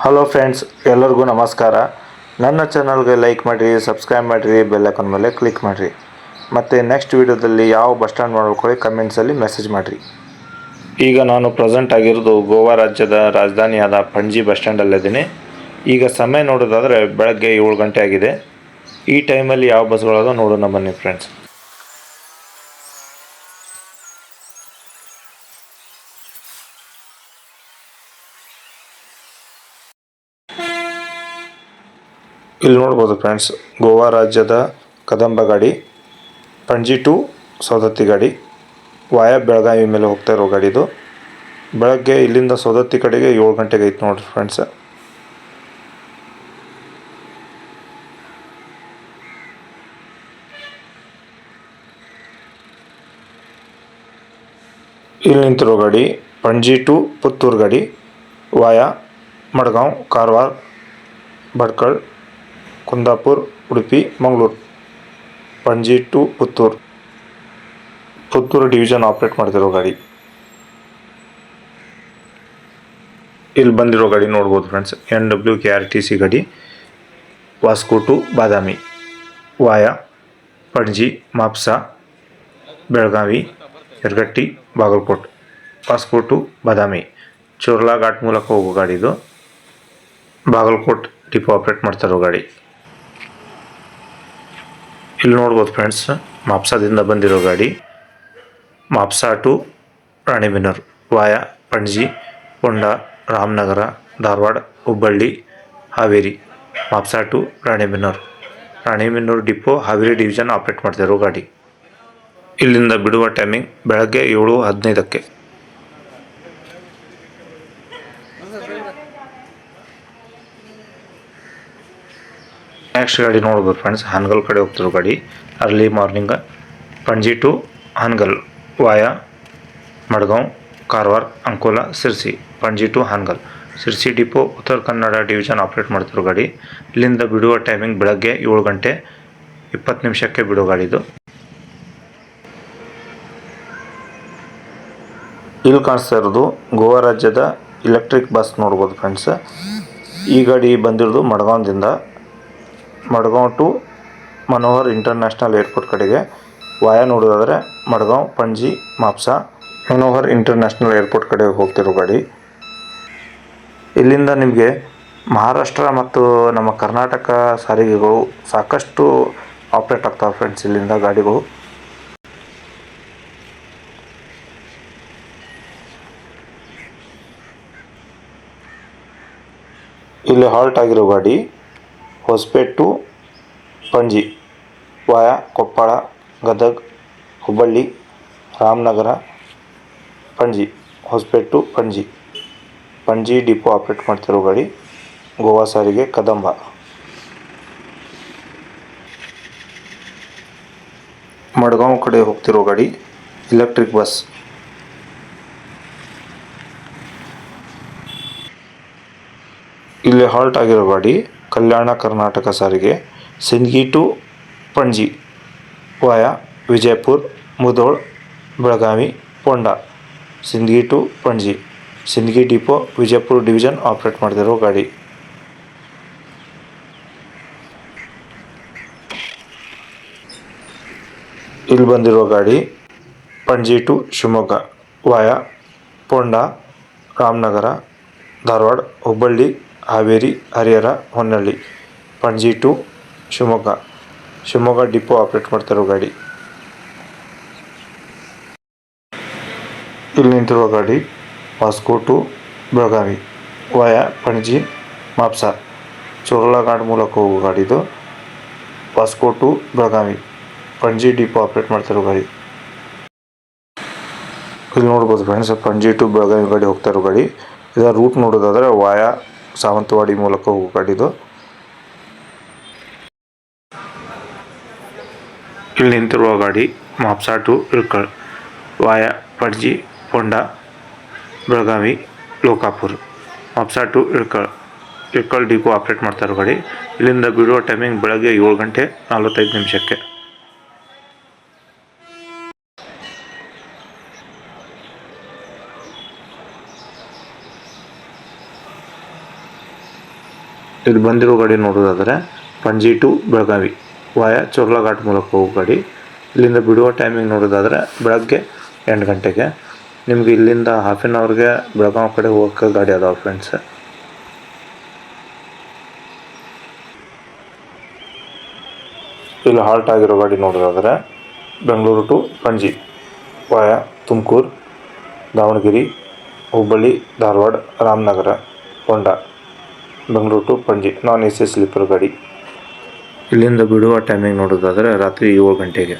Hello friends, ಎಲ್ಲರಿಗೂ ನಮಸ್ಕಾರ. ನನ್ನ ಚಾನಲ್ಗೆ ಲೈಕ್ ಮಾಡಿರಿ, ಸಬ್ಸ್ಕ್ರೈಬ್ ಮಾಡಿರಿ, ಬೆಲ್ ಐಕಾನ್ ಮೇಲೆ ಕ್ಲಿಕ್ ಮಾಡಿರಿ. ಮತ್ತು ನೆಕ್ಸ್ಟ್ ವೀಡಿಯೋದಲ್ಲಿ ಯಾವ ಬಸ್ ಸ್ಟ್ಯಾಂಡ್ ಮಾಡ್ಕೊಳ್ಳಿ ಕಮೆಂಟ್ಸಲ್ಲಿ ಮೆಸೇಜ್ ಮಾಡಿರಿ. ಈಗ ನಾನು ಪ್ರೆಸೆಂಟ್ ಆಗಿರೋದು ಗೋವಾ ರಾಜ್ಯದ ರಾಜಧಾನಿಯಾದ ಪಣಜಿ ಬಸ್ ಸ್ಟ್ಯಾಂಡಲ್ಲಿದ್ದೀನಿ. ಈಗ ಸಮಯ ನೋಡೋದಾದರೆ ಬೆಳಗ್ಗೆ 7 ಗಂಟೆ ಆಗಿದೆ. ಈ ಟೈಮಲ್ಲಿ ಯಾವ ಬಸ್ಗಳಾದ ನೋಡೋಣ ಬನ್ನಿ ಫ್ರೆಂಡ್ಸ್. ಇಲ್ಲಿ ನೋಡ್ಬೋದು ಫ್ರೆಂಡ್ಸ್, ಗೋವಾ ರಾಜ್ಯದ ಕದಂಬ ಗಾಡಿ, ಪಣಜಿ ಟು ಸೌದತ್ತಿ ಗಾಡಿ, ವಾಯಾ ಬೆಳಗಾವಿ ಮೇಲೆ ಹೋಗ್ತಾ ಇರೋ ಗಾಡಿ ಇದು. ಬೆಳಗ್ಗೆ ಇಲ್ಲಿಂದ ಸೌದತ್ತಿ ಕಡೆಗೆ 7 ಗಂಟೆಗೆ ಐತೆ ನೋಡ್ರಿ ಫ್ರೆಂಡ್ಸ್. ಇಲ್ಲಿ ನಿಂತಿರೋ ಗಾಡಿ ಪಣಜಿ ಟು ಪುತ್ತೂರು ಗಾಡಿ, via Madgaon, Karwar, Bhatkal, Kundapura, Udupi, Mangaluru. Panaji to Puttur division operate ಮಾಡ್ತಿರೋ ಗಾಡಿ. ಇಲ್ಲಿ ಬಂದಿರೋ ಗಾಡಿ ನೋಡ್ಬೋದು ಫ್ರೆಂಡ್ಸ್, NWKRTC ಗಾಡಿ, Vasco to Badami, via Panaji, Mapusa, Belagavi, Yaragatti, Bagalkote, Vasco to Badami, Chorla Ghat ಮೂಲಕ ಹೋಗೋ ಗಾಡಿ ಇದು. ಬಾಗಲಕೋಟೆ ಡಿಪೋ ಆಪ್ರೇಟ್ ಮಾಡ್ತಿರೋ ಗಾಡಿ. ಇಲ್ಲಿ ನೋಡ್ಬೋದು ಫ್ರೆಂಡ್ಸ್, ಮಾಪ್ಸಾದಿಂದ ಬಂದಿರೋ ಗಾಡಿ, Mapusa to Ranibennur, via Panaji, Honda, Ramanagar, Dharwad, Hubballi, Haveri, Mapusa to Ranibennur depot Haveri division operate ಮಾಡ್ತಿರೋ ಗಾಡಿ. ಇಲ್ಲಿಂದ ಬಿಡುವ ಟೈಮಿಂಗ್ ಬೆಳಗ್ಗೆ 7:15. ನೆಕ್ಸ್ಟ್ ಗಾಡಿ ನೋಡ್ಬೋದು ಫ್ರೆಂಡ್ಸ್, ಹಾನಗಲ್ ಕಡೆ ಹೋಗ್ತಿರೋ ಗಾಡಿ, early morning, Panaji to Hangal, via Madgaon, Karwar, Ankola, Sirsi, Panaji to Hangal, Sirsi depot Uttara Kannada division operate ಮಾಡ್ತಿರೋ ಗಾಡಿ. ಇಲ್ಲಿಂದ ಬಿಡುವ ಟೈಮಿಂಗ್ ಬೆಳಗ್ಗೆ 7:20 ಬಿಡೋ ಗಾಡಿ ಇದು. ಇಲ್ಲಿ ಕಾಣಿಸ್ತಾ ಇರೋದು ಗೋವಾ ರಾಜ್ಯದ ಇಲೆಕ್ಟ್ರಿಕ್ ಬಸ್ ನೋಡ್ಬೋದು ಫ್ರೆಂಡ್ಸ್. ಈ ಗಾಡಿ ಬಂದಿರೋದು ಮಡ್ಗಾಂವ್ದಿಂದ, Madgaon to Manohar international airport ಕಡೆಗೆ. ವಾಯಾ ನೋಡೋದಾದರೆ ಮಡ್ಗಾಂವ್, ಪಣಜಿ, ಮಾಪ್ಸಾ, ಮನೋಹರ್ ಇಂಟರ್ನ್ಯಾಷನಲ್ ಏರ್ಪೋರ್ಟ್ ಕಡೆ ಹೋಗ್ತಿರೋ ಗಾಡಿ. ಇಲ್ಲಿಂದ ನಿಮಗೆ ಮಹಾರಾಷ್ಟ್ರ ಮತ್ತು ನಮ್ಮ ಕರ್ನಾಟಕ ಸಾರಿಗೆಗಳು ಸಾಕಷ್ಟು ಆಪ್ರೇಟ್ ಆಗ್ತಾವೆ ಫ್ರೆಂಡ್ಸ್ ಇಲ್ಲಿಂದ ಗಾಡಿಗಳು. ಇಲ್ಲಿ ಹಾಲ್ಟ್ ಆಗಿರೋ ಗಾಡಿ Hospet to Panaji, via Koppal, Gadag, Hubballi, Ramanagar, Panaji, Hospet to Panaji depot operate ಮಾಡ್ತಿರೋ ಗಾಡಿ, ಗೋವಾ ಸಾರಿಗೆ ಕದಂಬ. ಮಡ್ಗಾಂವ್ ಕಡೆ ಹೋಗ್ತಿರೋ ಗಾಡಿ ಇಲೆಕ್ಟ್ರಿಕ್ ಬಸ್. ಇಲ್ಲಿ ಹಾಲ್ಟ್ ಆಗಿರೋ ಗಾಡಿ Kalyana Karnataka Sarige, Sindagi to Panaji, via Vijayapura, Mudhol, Belagavi, Ponda, Sindagi to Panaji, Sindagi depot Vijayapura division operate ಮಾಡ್ತಿರೋ ಗಾಡಿ. ಇಲ್ಲಿ ಬಂದಿರೋ ಗಾಡಿ Panaji to Shivamogga, via Ponda, Ramnagar, Dharwad, Hubballi, Haveri, Harihar, Honnali, Panaji to Shivamogga depot operate ಮಾಡ್ತಿರೋ ಗಾಡಿ. ಇಲ್ಲಿ ನಿಂತಿರೋ ಗಾಡಿ ವಾಸ್ಕೋ ಟು ಬೆಳಗಾವಿ, ವಾಯಾ ಪಣಜಿ, ಮಾಪ್ಸಾ, ಚೋರ್ಲಾ ಘಾಟ್ ಮೂಲಕ ಹೋಗೋ ಗಾಡಿ ಇದು. Vasco to Belagavi, Panaji depot operate ಮಾಡ್ತಿರೋ ಗಾಡಿ. ಇಲ್ಲಿ ನೋಡ್ಬೋದು ಫ್ರೆಂಡ್ಸ್, ಪಣಜಿ ಟು ಬೆಳಗಾವಿ ಗಾಡಿ ಹೋಗ್ತಾ ಇರೋ ಗಾಡಿ. ಇದರ ರೂಟ್ ನೋಡೋದಾದರೆ ವಾಯಾ ಸಾವಂತವಾಡಿ ಮೂಲಕ ಹೋಗೋ ಗಾಡಿ ಇದು. ಇಲ್ಲಿ ನಿಂತಿರುವ ಗಾಡಿ Mapusa to Ilkal, via Panaji, Honda, Belagavi, Lokapur, Mapusa to Ilkal depot operate ಮಾಡ್ತಾ ಇರೋ ಗಾಡಿ. ಇಲ್ಲಿಂದ ಬಿಡುವ ಟೈಮಿಂಗ್ ಬೆಳಗ್ಗೆ 7:45. ಇಲ್ಲಿ ಬಂದಿರೋ ಗಾಡಿ ನೋಡೋದಾದರೆ ಪಣಜಿ ಟು ಬೆಳಗಾವಿ ವಾಯ ಚೋರ್ಲಾಘಾಟ್ ಮೂಲಕ ಹೋಗೋ ಗಾಡಿ. ಇಲ್ಲಿಂದ ಬಿಡುವ ಟೈಮಿಂಗ್ ನೋಡೋದಾದರೆ ಬೆಳಗ್ಗೆ 8 ಗಂಟೆಗೆ. ನಿಮ್ಗೆ ಇಲ್ಲಿಂದ ಹಾಫ್ ಆನ್ ಅವರ್ಗೆ ಬೆಳಗಾವಿ ಕಡೆ ಹೋಗೋಕ್ಕೆ ಗಾಡಿ ಅದಾವೆ ಫ್ರೆಂಡ್ಸ್. ಇಲ್ಲಿ ಹಾಲ್ಟ್ ಆಗಿರೋ ಗಾಡಿ ನೋಡೋದಾದರೆ Bengaluru to Panaji via Tumakuru, Davanagere, Hubballi, Dharwad, Ramnagar, Honda, Bengaluru to Panaji non AC sleeper ಗಾಡಿ. ಇಲ್ಲಿಂದ ಬಿಡುವ ಟೈಮಿಂಗ್ ನೋಡೋದಾದರೆ ರಾತ್ರಿ 7 ಗಂಟೆಗೆ.